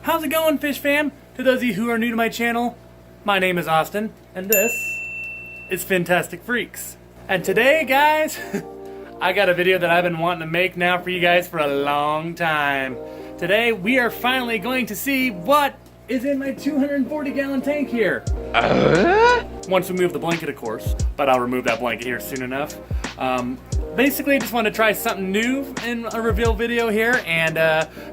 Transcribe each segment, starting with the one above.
How's it going, fish fam? To those of you who are new to my channel, my name is Austin, and this is Fintastic Freaks. And today, guys, I got a video that I've been wanting to make now for you guys for a long time. Today, we are finally going to see what is in my 240-gallon tank here. Once we move the blanket, of course, but I'll remove that blanket here soon enough. Basically, I just want to try something new in a reveal video here, and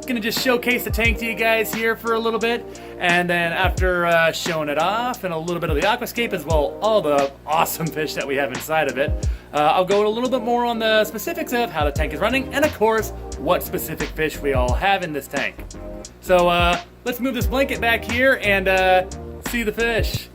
gonna just showcase the tank to you guys here for a little bit, and then after showing it off and a little bit of the aquascape as well, all the awesome fish that we have inside of it, I'll go a little bit more on the specifics of how the tank is running, and of course, what specific fish we all have in this tank. So let's move this blanket back here and see the fish.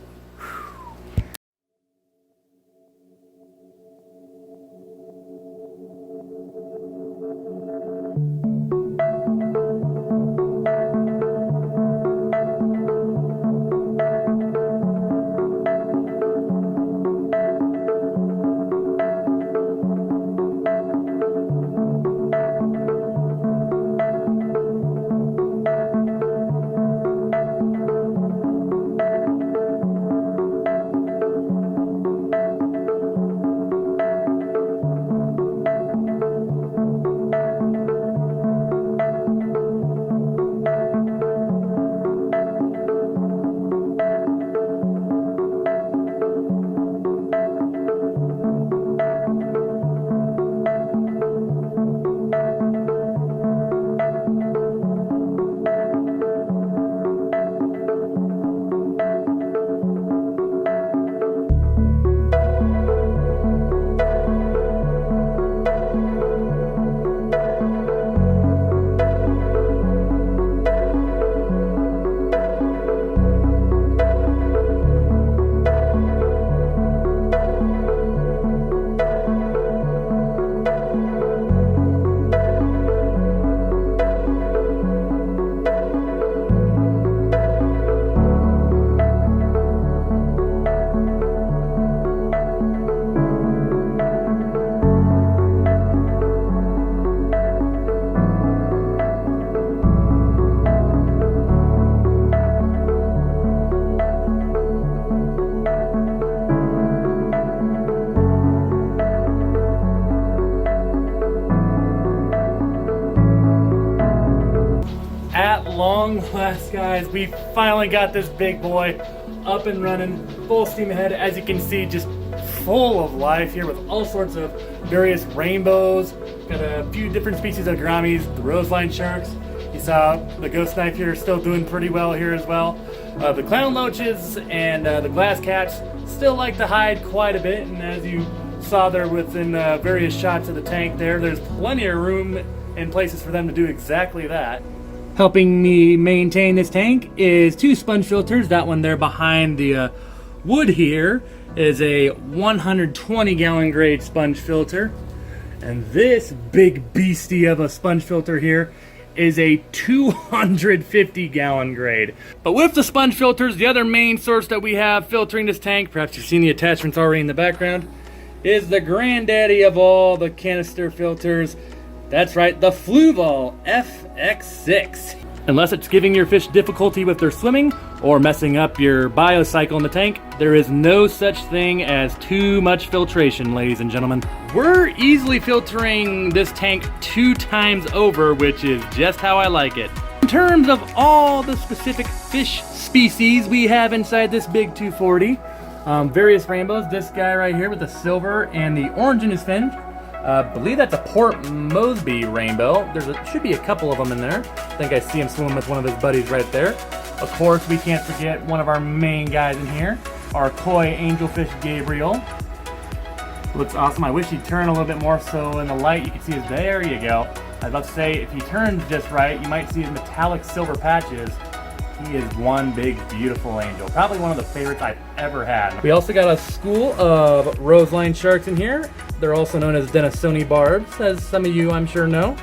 At long last, guys, we finally got this big boy up and running, full steam ahead. As you can see, just full of life here with all sorts of various rainbows. Got a few different species of gouramis, the roseline sharks. You saw the ghost knife here still doing pretty well here as well. The clown loaches and the glass cats still like to hide quite a bit, and as you saw there within various shots of the tank there's plenty of room and places for them to do exactly that. Helping me maintain this tank is two sponge filters. That one there behind the wood here is a 120-gallon grade sponge filter. And this big beastie of a sponge filter here is a 250-gallon grade. But with the sponge filters, the other main source that we have filtering this tank, perhaps you've seen the attachments already in the background, is the granddaddy of all the canister filters. That's right, the Fluval FX6. Unless it's giving your fish difficulty with their swimming or messing up your biocycle in the tank, there is no such thing as too much filtration, ladies and gentlemen. We're easily filtering this tank 2 times over, which is just how I like it. In terms of all the specific fish species we have inside this big 240, various rainbows. This guy right here with the silver and the orange in his fin. I believe that's a Port Mosby rainbow. Should be a couple of them in there. I think I see him swimming with one of his buddies right there. Of course, we can't forget one of our main guys in here, our koi angelfish Gabriel. Looks awesome. I wish he'd turn a little bit more so in the light you can see his, there you go. I was about to say, if he turns just right, you might see his metallic silver patches. He is one big, beautiful angel. Probably one of the favorites I've ever had. We also got a school of roseline sharks in here. They're also known as Denisoni barbs, as some of you I'm sure know.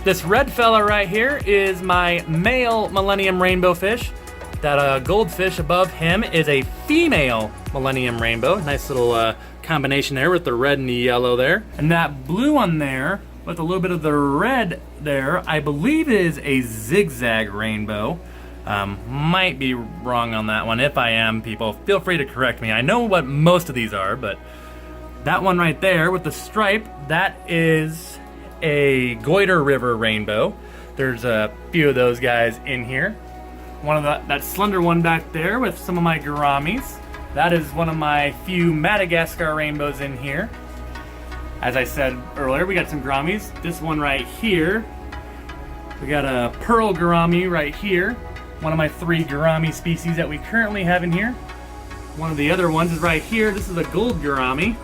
This red fella right here is my male Millennium Rainbow fish. That goldfish above him is a female Millennium Rainbow. Nice little combination there with the red and the yellow there. And that blue one there with a little bit of the red there. I believe it is a zigzag rainbow. Might be wrong on that one. If I am, people, feel free to correct me. I know what most of these are, but that one right there with the stripe, that is a Goiter River rainbow. There's a few of those guys in here. One of that slender one back there with some of my gouramis. That is one of my few Madagascar rainbows in here. As I said earlier, we got some gouramis. This one right here. We got a pearl gourami right here. One of my 3 gourami species that we currently have in here. One of the other ones is right here. This is a gold gourami.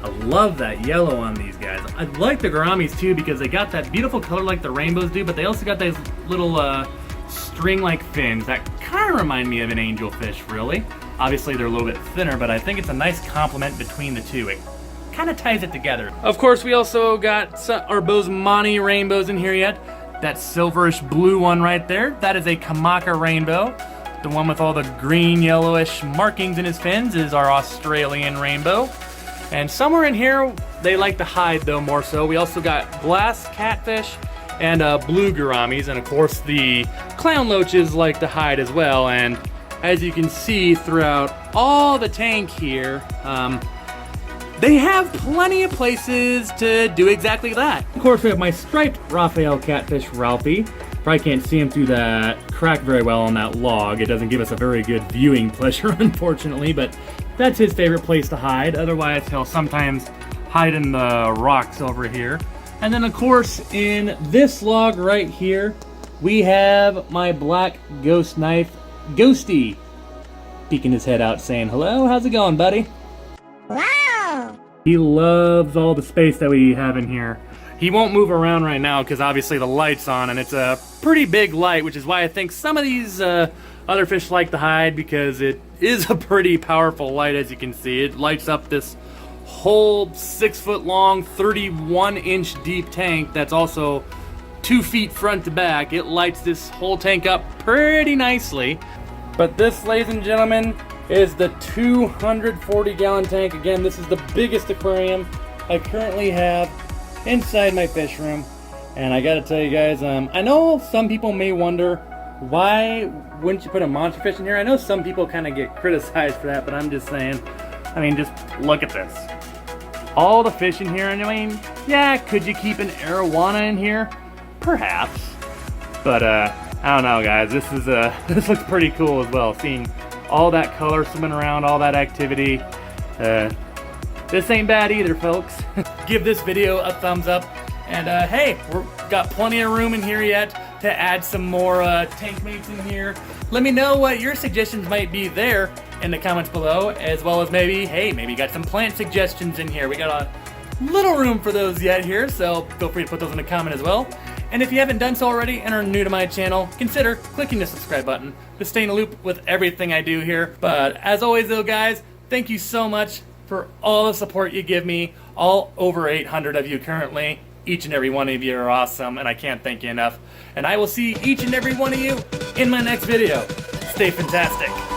I love that yellow on these guys. I like the gouramis too because they got that beautiful color like the rainbows do, but they also got these little string-like fins that kind of remind me of an angelfish, really. Obviously they're a little bit thinner, but I think it's a nice complement between the two. It kind of ties it together. Of course, we also got our Bosemani rainbows in here yet. That silverish blue one right there, that is a Kamaka rainbow. The one with all the green yellowish markings in his fins is our Australian rainbow. And somewhere in here, they like to hide though more so. We also got glass catfish and blue gouramis, and of course the clown loaches like to hide as well. And as you can see throughout all the tank here, they have plenty of places to do exactly that. Of course, we have my striped Raphael catfish, Ralphie. Probably can't see him through that crack very well on that log. It doesn't give us a very good viewing pleasure, unfortunately, but that's his favorite place to hide. Otherwise, he'll sometimes hide in the rocks over here. And then, of course, in this log right here, we have my black ghost knife, Ghosty, peeking his head out saying, "Hello, how's it going, buddy?" Wow! He loves all the space that we have in here. He won't move around right now because obviously the light's on, and it's a pretty big light, which is why I think some of these other fish like to hide, because it is a pretty powerful light. As you can see, it lights up this whole 6 foot long, 31-inch deep tank that's also 2 feet front to back. It lights this whole tank up pretty nicely. But this, ladies and gentlemen, is the 240-gallon tank. Again, this is the biggest aquarium I currently have inside my fish room. And I gotta tell you guys, I know some people may wonder, why wouldn't you put a monster fish in here? I know some people kind of get criticized for that, but I'm just saying, I mean, just look at this. All the fish in here, I mean, yeah, could you keep an arowana in here? Perhaps. But, I don't know, guys. This is this looks pretty cool as well. Seeing all that color swimming around, all that activity. This ain't bad either, folks. Give this video a thumbs up. And hey, we've got plenty of room in here yet to add some more tank mates in here. Let me know what your suggestions might be there in the comments below, as well as maybe, hey, maybe you got some plant suggestions in here. We got a little room for those yet here, so feel free to put those in the comment as well. And if you haven't done so already and are new to my channel, consider clicking the subscribe button to stay in the loop with everything I do here. But as always though, guys, thank you so much for all the support you give me, all over 800 of you currently. Each and every one of you are awesome, and I can't thank you enough. And I will see each and every one of you in my next video. Stay fantastic.